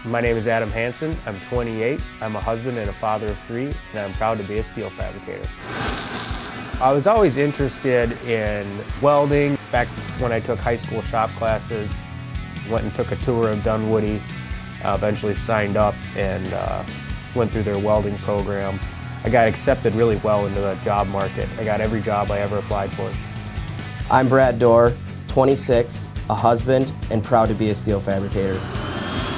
My name is Adam Hansen. I'm 28. I'm a husband and a father of 3, and I'm proud to be a steel fabricator. I was always interested in welding. Back when I took high school shop classes, went and took a tour of Dunwoody, eventually signed up and went through their welding program. I got accepted really well into the job market. I got every job I ever applied for. I'm Brad Dorr, 26, a husband, and proud to be a steel fabricator.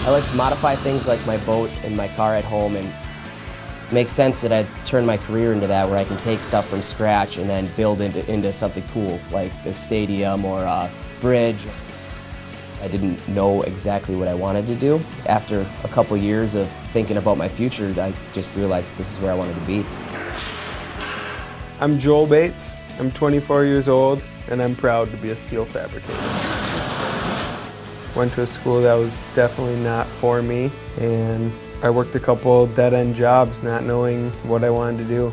I like to modify things like my boat and my car at home, and it makes sense that I turn my career into that, where I can take stuff from scratch and then build into something cool, like a stadium or a bridge. I didn't know exactly what I wanted to do. After a couple years of thinking about my future, I just realized this is where I wanted to be. I'm Joel Bates. I'm 24 years old, and I'm proud to be a steel fabricator. Went to a school that was definitely not for me, and I worked a couple dead-end jobs not knowing what I wanted to do.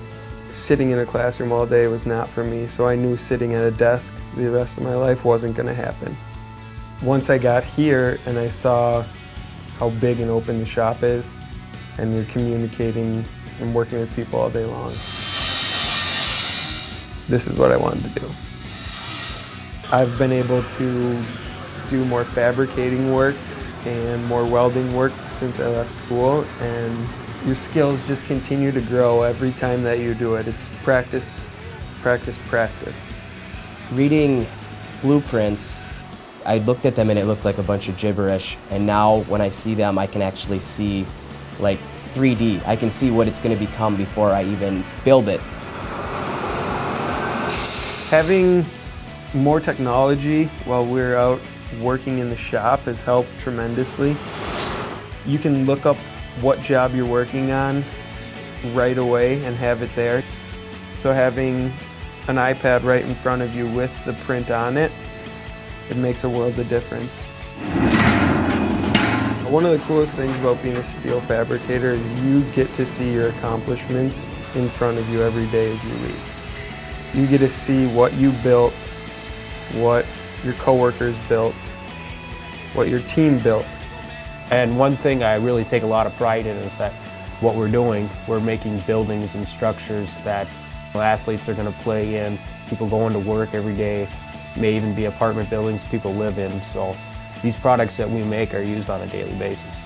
Sitting in a classroom all day was not for me, so I knew sitting at a desk the rest of my life wasn't going to happen. Once I got here and I saw how big and open the shop is, and you're communicating and working with people all day long, this is what I wanted to do. I've been able to do more fabricating work and more welding work since I left school, and your skills just continue to grow every time that you do it. It's practice, practice, practice. Reading blueprints, I looked at them and it looked like a bunch of gibberish, and now when I see them I can actually see like 3D. I can see what it's going to become before I even build it. Having more technology while we're out working in the shop has helped tremendously. You can look up what job you're working on right away and have it there. So having an iPad right in front of you with the print on it, it makes a world of difference. One of the coolest things about being a steel fabricator is you get to see your accomplishments in front of you every day as you leave. You get to see what you built, what your coworkers built, what your team built. And one thing I really take a lot of pride in is that what we're doing, we're making buildings and structures that athletes are going to play in, people going to work every day, may even be apartment buildings people live in. So these products that we make are used on a daily basis.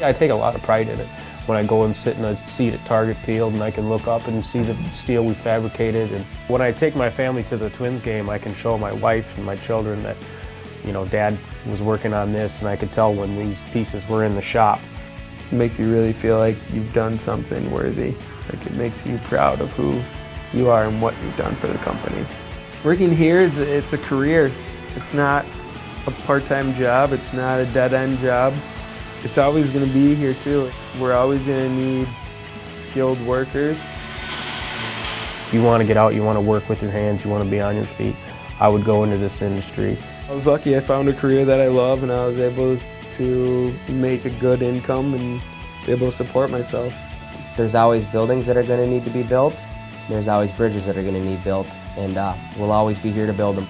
I take a lot of pride in it. When I go and sit in a seat at Target Field and I can look up and see the steel we fabricated. And when I take my family to the Twins game, I can show my wife and my children that, you know, Dad was working on this, and I could tell when these pieces were in the shop. It makes you really feel like you've done something worthy. Like, it makes you proud of who you are and what you've done for the company. Working here, it's a career. It's not a part-time job. It's not a dead-end job. It's always going to be here too. We're always going to need skilled workers. If you want to get out, you want to work with your hands, you want to be on your feet, I would go into this industry. I was lucky I found a career that I love, and I was able to make a good income and be able to support myself. There's always buildings that are going to need to be built. There's always bridges that are going to need built, and we'll always be here to build them.